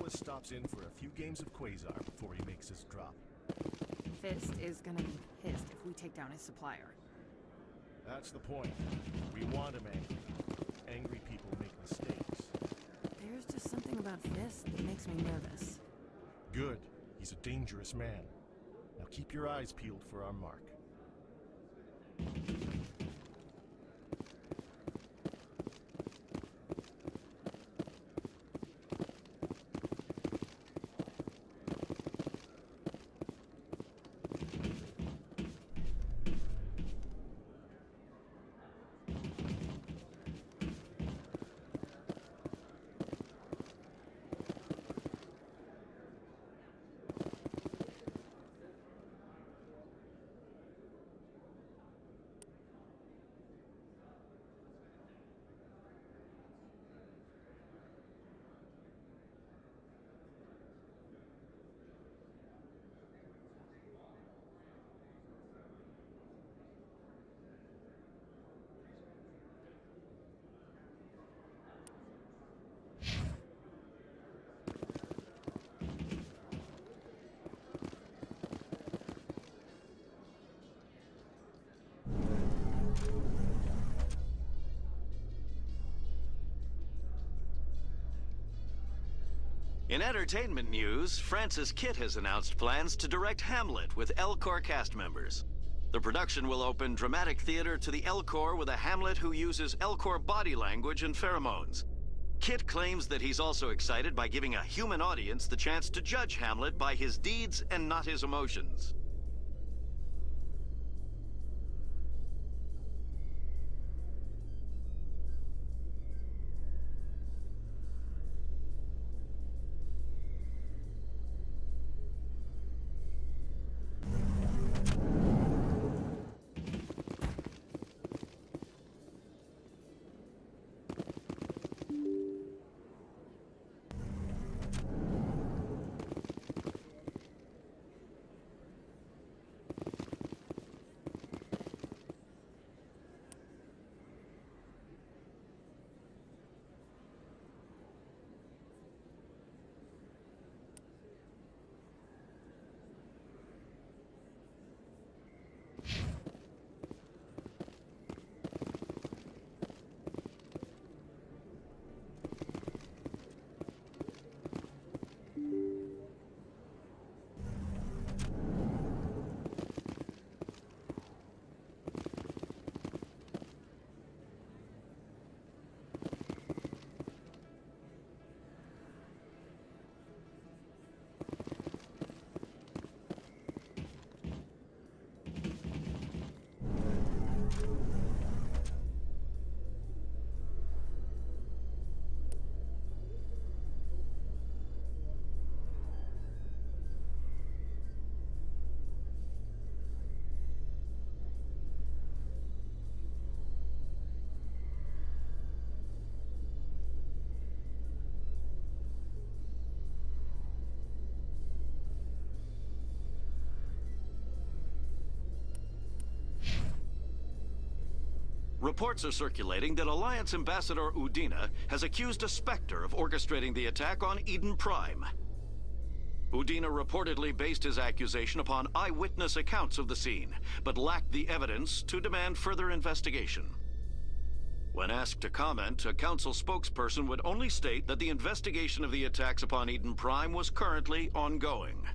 always stops in for a few games of Quasar before he makes his drop. Fist is gonna be pissed if we take down his supplier. That's the point. We want him angry. Angry people make mistakes. There's just something about Fist that makes me nervous. Good. He's a dangerous man. Now keep your eyes peeled for our mark. In entertainment news, Francis Kitt has announced plans to direct Hamlet with Elcor cast members. The production will open dramatic theater to the Elcor with a Hamlet who uses Elcor body language and pheromones. Kitt claims that he's also excited by giving a human audience the chance to judge Hamlet by his deeds and not his emotions. Reports are circulating that Alliance Ambassador Udina has accused a Spectre of orchestrating the attack on Eden Prime. Udina reportedly based his accusation upon eyewitness accounts of the scene, but lacked the evidence to demand further investigation. When asked to comment, a council spokesperson would only state that the investigation of the attacks upon Eden Prime was currently ongoing.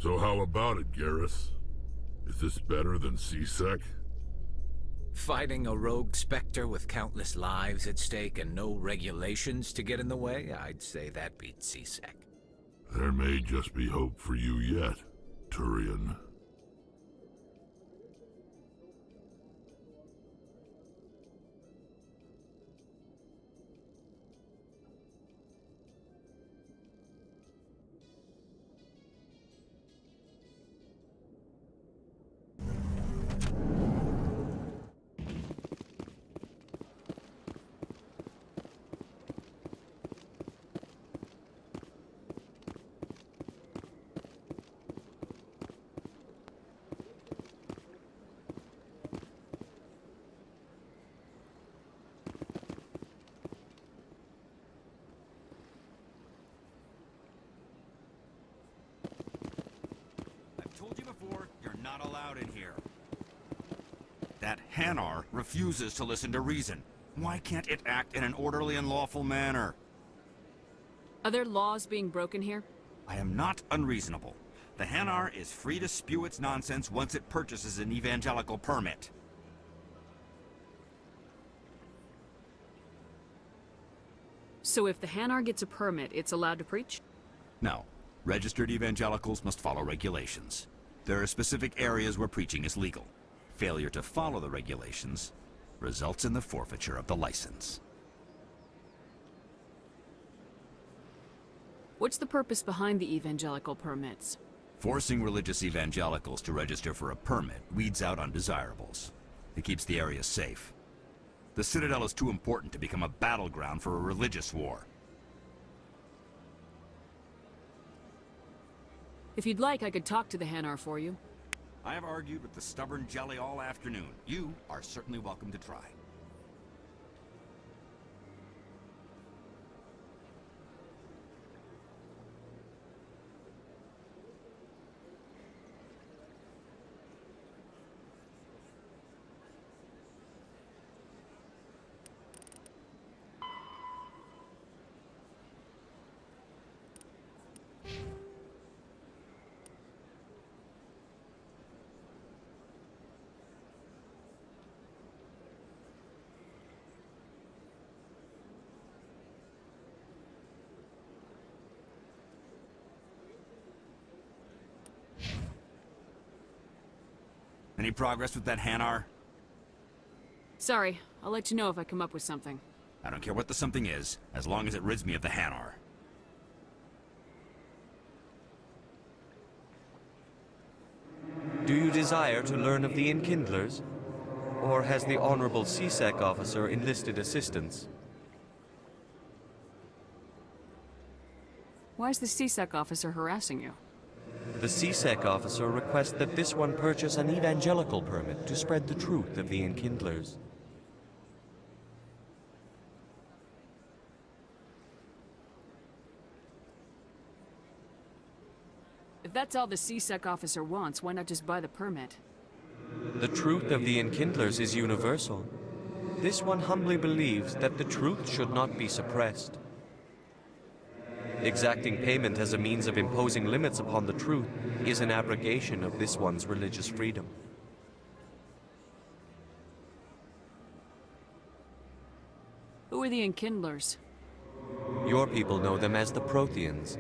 So how about it, Garrus? Is this better than C-Sec? Fighting a rogue Spectre with countless lives at stake and no regulations to get in the way? I'd say that beats C-Sec. There may just be hope for you yet, Turian. You're not allowed in here. That Hanar refuses to listen to reason. Why can't it act in an orderly and lawful manner? Are there laws being broken here? I am not unreasonable. The Hanar is free to spew its nonsense once it purchases an evangelical permit. So if the Hanar gets a permit, it's allowed to preach? No. Registered evangelicals must follow regulations. There are specific areas where preaching is legal. Failure to follow the regulations results in the forfeiture of the license. What's the purpose behind the evangelical permits? Forcing religious evangelicals to register for a permit weeds out undesirables. It keeps the area safe. The Citadel is too important to become a battleground for a religious war. If you'd like, I could talk to the Hanar for you. I have argued with the stubborn jelly all afternoon. You are certainly welcome to try. Any progress with that Hanar? Sorry, I'll let you know if I come up with something. I don't care what the something is, as long as it rids me of the Hanar. Do you desire to learn of the Enkindlers? Or has the Honorable C-Sec officer enlisted assistance? Why is the C-Sec officer harassing you? The C-Sec officer requests that this one purchase an evangelical permit to spread the truth of the Enkindlers. If that's all the C-Sec officer wants, why not just buy the permit? The truth of the Enkindlers is universal. This one humbly believes that the truth should not be suppressed. Exacting payment as a means of imposing limits upon the truth is an abrogation of this one's religious freedom. Who are the Enkindlers? Your people know them as the Protheans.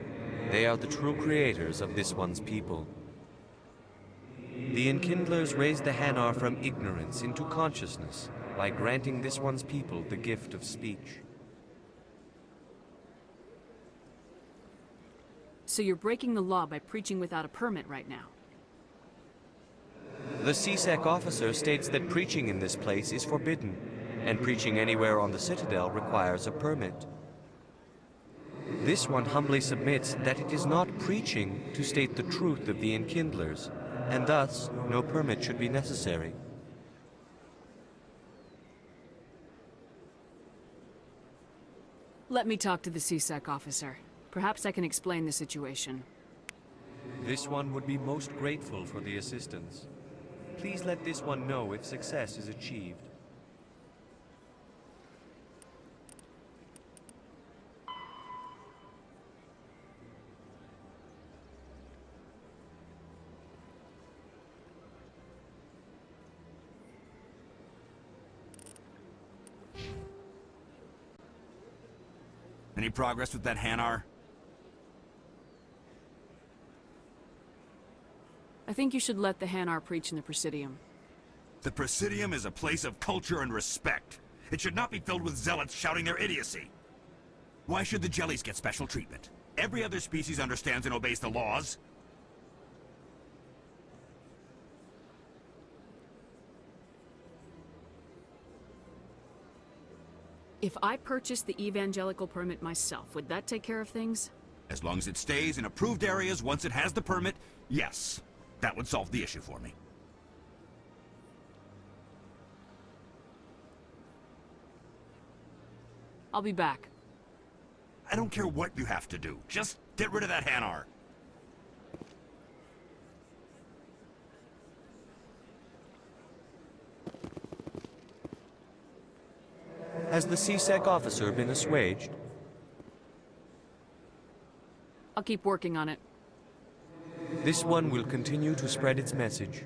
They are the true creators of this one's people. The Enkindlers raised the Hanar from ignorance into consciousness by granting this one's people the gift of speech. So you're breaking the law by preaching without a permit right now? The C-Sec officer states that preaching in this place is forbidden, and preaching anywhere on the Citadel requires a permit. This one humbly submits that it is not preaching to state the truth of the Enkindlers, and thus no permit should be necessary. Let me talk to the C-Sec officer. Perhaps I can explain the situation. This one would be most grateful for the assistance. Please let this one know if success is achieved. Any progress with that Hanar? I think you should let the Hanar preach in the Presidium. The Presidium is a place of culture and respect. It should not be filled with zealots shouting their idiocy. Why should the jellies get special treatment? Every other species understands and obeys the laws. If I purchased the evangelical permit myself, would that take care of things? As long as it stays in approved areas once it has the permit, yes. That would solve the issue for me. I'll be back. I don't care what you have to do. Just get rid of that Hanar. Has the CSEC officer been assuaged? I'll keep working on it. This one will continue to spread its message.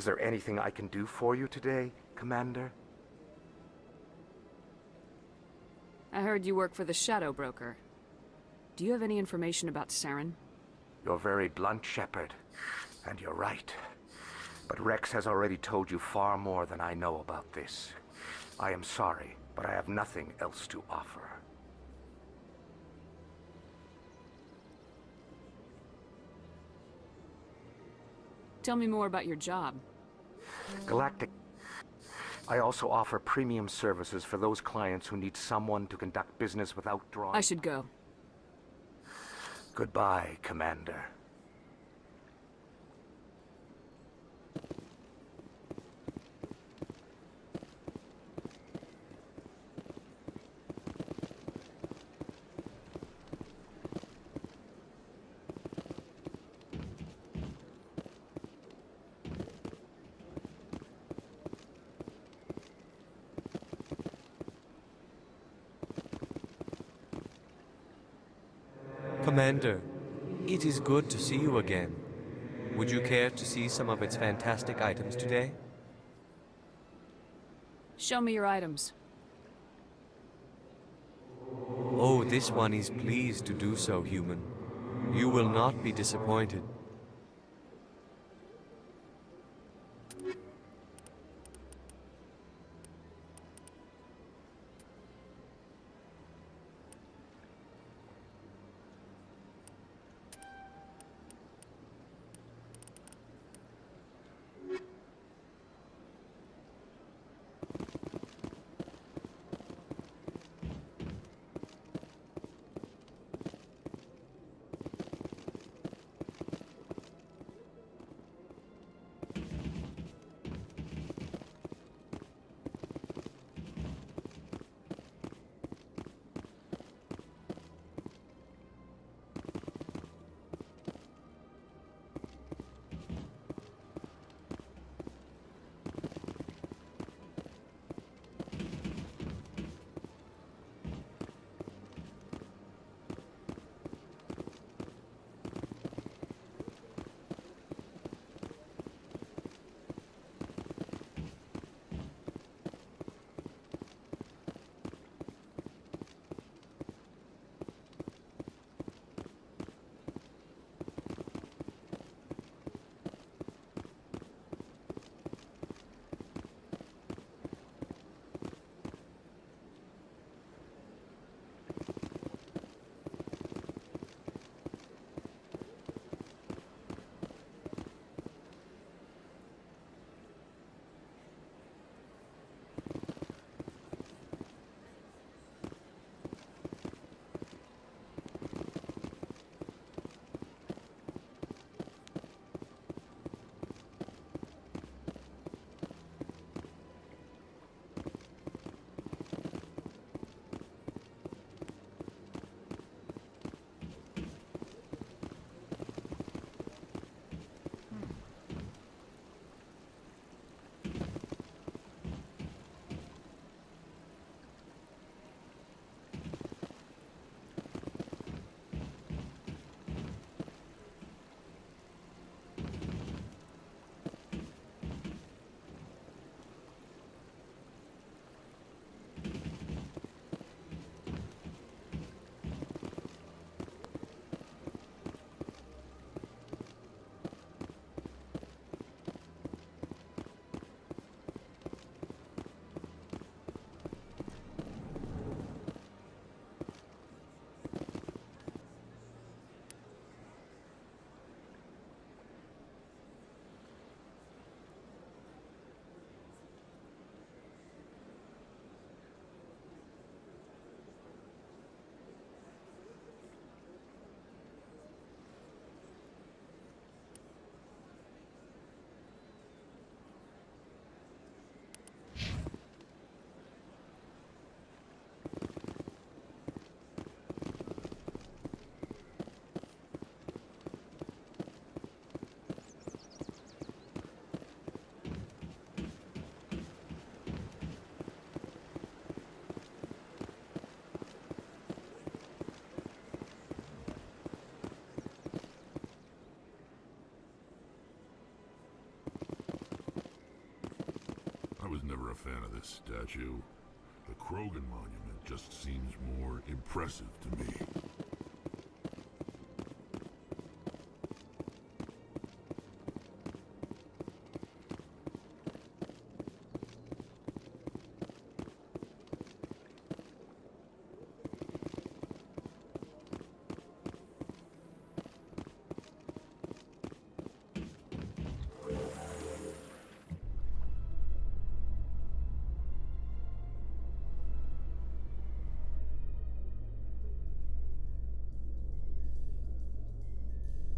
Is there anything I can do for you today, Commander? I heard you work for the Shadow Broker. Do you have any information about Saren? You're very blunt, Shepard. And you're right. But Rex has already told you far more than I know about this. I am sorry, but I have nothing else to offer. Tell me more about your job. Galactic. I also offer premium services for those clients who need someone to conduct business without drawing. I should go. Goodbye, Commander. Commander, it is good to see you again. Would you care to see some of its fantastic items today? Show me your items. Oh, this one is pleased to do so, human. You will not be disappointed. statue. The Krogan monument just seems more impressive to me.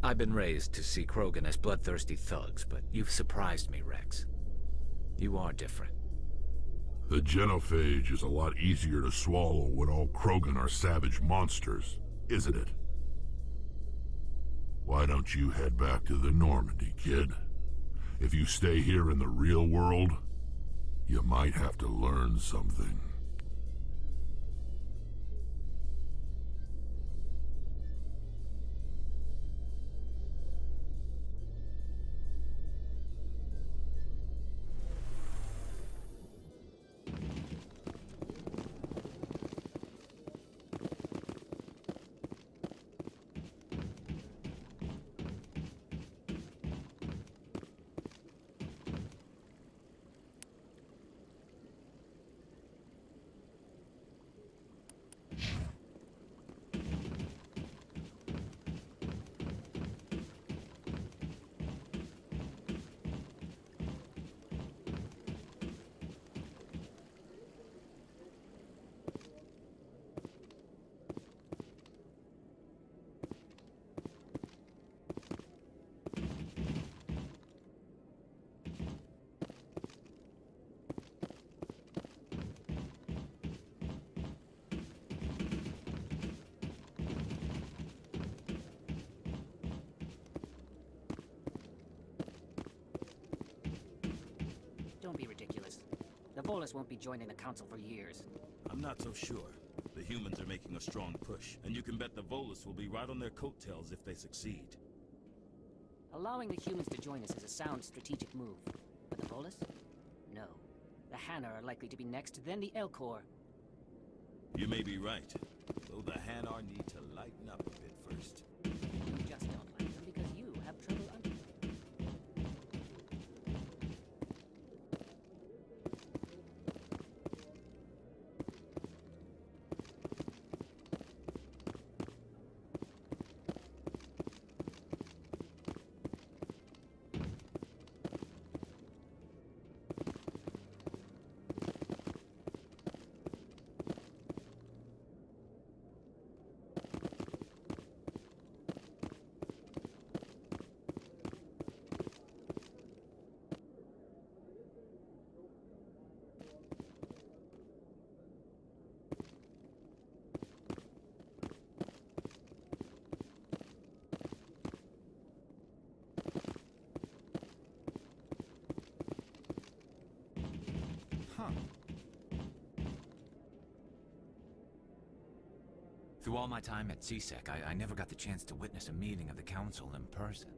I've been raised to see Krogan as bloodthirsty thugs, but you've surprised me, Rex. You are different. The genophage is a lot easier to swallow when all Krogan are savage monsters, isn't it? Why don't you head back to the Normandy, kid? If you stay here in the real world, you might have to learn something. Don't be ridiculous. The Volus won't be joining the Council for years. I'm not so sure. The humans are making a strong push, and you can bet the Volus will be right on their coattails if they succeed. Allowing the humans to join us is a sound strategic move. But the Volus? No. The Hanna are likely to be next, then the Elcor. You may be right, though the Hanar need to lighten up a bit first. You just don't like them because you have trouble under them. Through all my time at CSEC, I never got the chance to witness a meeting of the Council in person.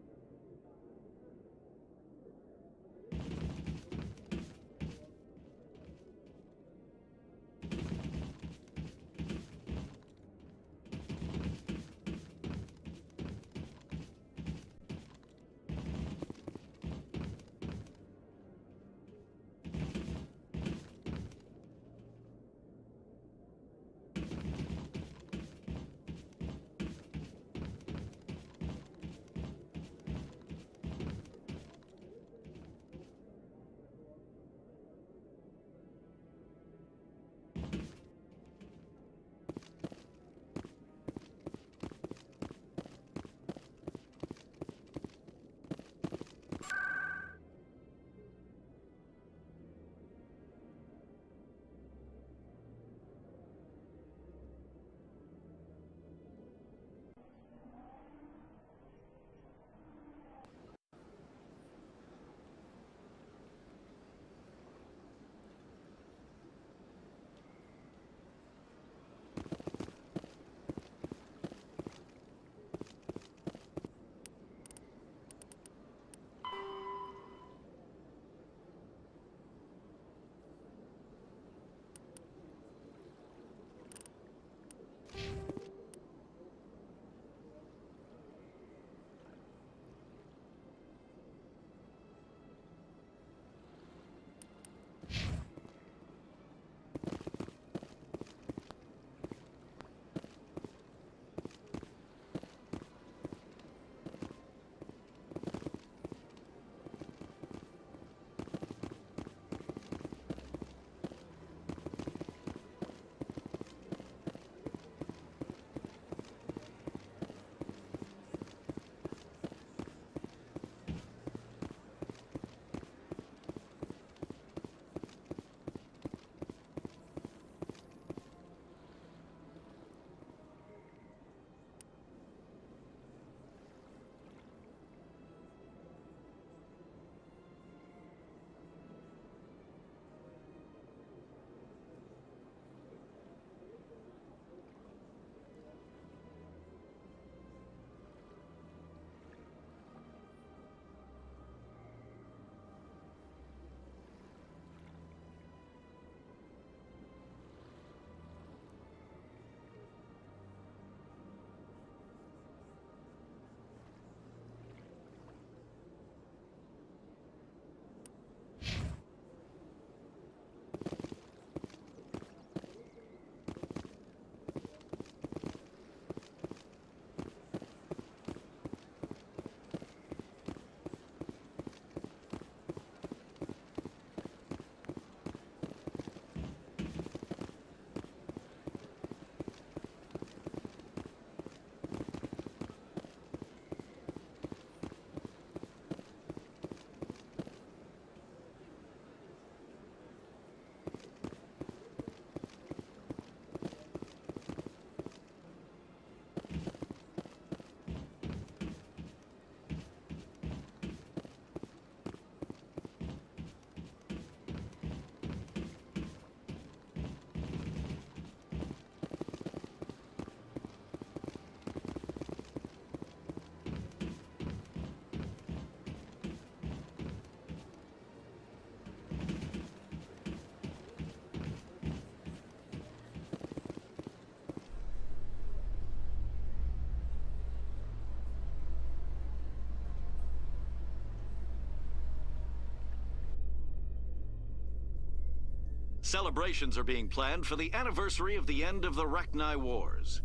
Celebrations are being planned for the anniversary of the end of the Rachni Wars.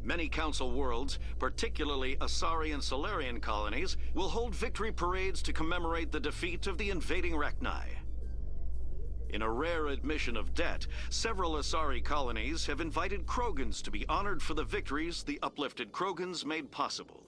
Many Council worlds, particularly Asari and Solarian colonies, will hold victory parades to commemorate the defeat of the invading Rachni. In a rare admission of debt, several Asari colonies have invited Krogans to be honored for the victories the uplifted Krogans made possible.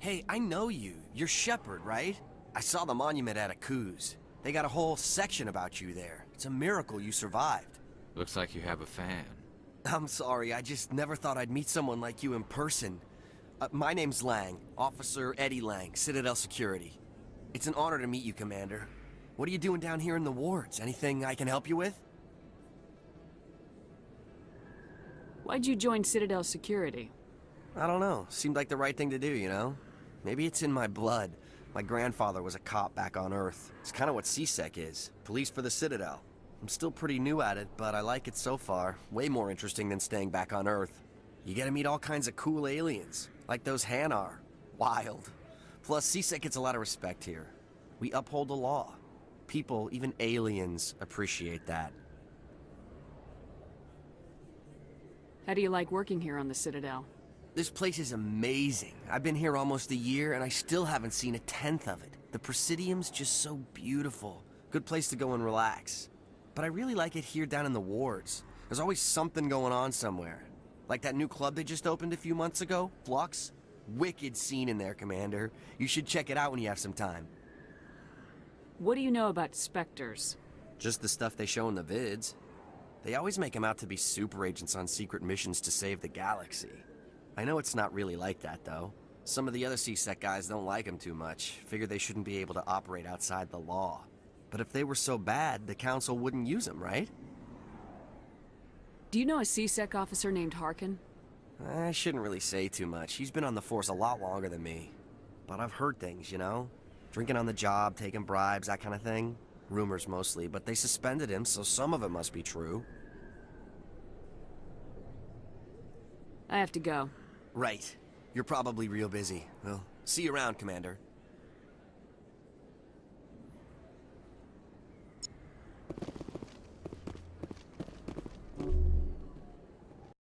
Hey, I know you. You're Shepard, right? I saw the monument at Akuz. They got a whole section about you there. It's a miracle you survived. Looks like you have a fan. I'm sorry, I just never thought I'd meet someone like you in person. My name's Lang, Officer Eddie Lang, Citadel Security. It's an honor to meet you, Commander. What are you doing down here in the wards? Anything I can help you with? Why'd you join Citadel Security? I don't know. Seemed like the right thing to do, you know? Maybe it's in my blood. My grandfather was a cop back on Earth. It's kind of what CSEC is. Police for the Citadel. I'm still pretty new at it, but I like it so far. Way more interesting than staying back on Earth. You get to meet all kinds of cool aliens, like those Hanar. Wild. Plus, CSEC gets a lot of respect here. We uphold the law. People, even aliens, appreciate that. How do you like working here on the Citadel? This place is amazing. I've been here almost a year, and I still haven't seen a tenth of it. The Presidium's just so beautiful. Good place to go and relax. But I really like it here down in the wards. There's always something going on somewhere. Like that new club they just opened a few months ago, Flux. Wicked scene in there, Commander. You should check it out when you have some time. What do you know about Spectres? Just the stuff they show in the vids. They always make them out to be super agents on secret missions to save the galaxy. I know it's not really like that, though. Some of the other CSEC guys don't like them too much. Figure they shouldn't be able to operate outside the law. But if they were so bad, the Council wouldn't use them, right? Do you know a CSEC officer named Harkin? I shouldn't really say too much. He's been on the force a lot longer than me. But I've heard things, you know? Drinking on the job, taking bribes, that kind of thing. Rumors mostly, but they suspended him, so some of it must be true. I have to go. Right. You're probably real busy. Well, see you around, Commander.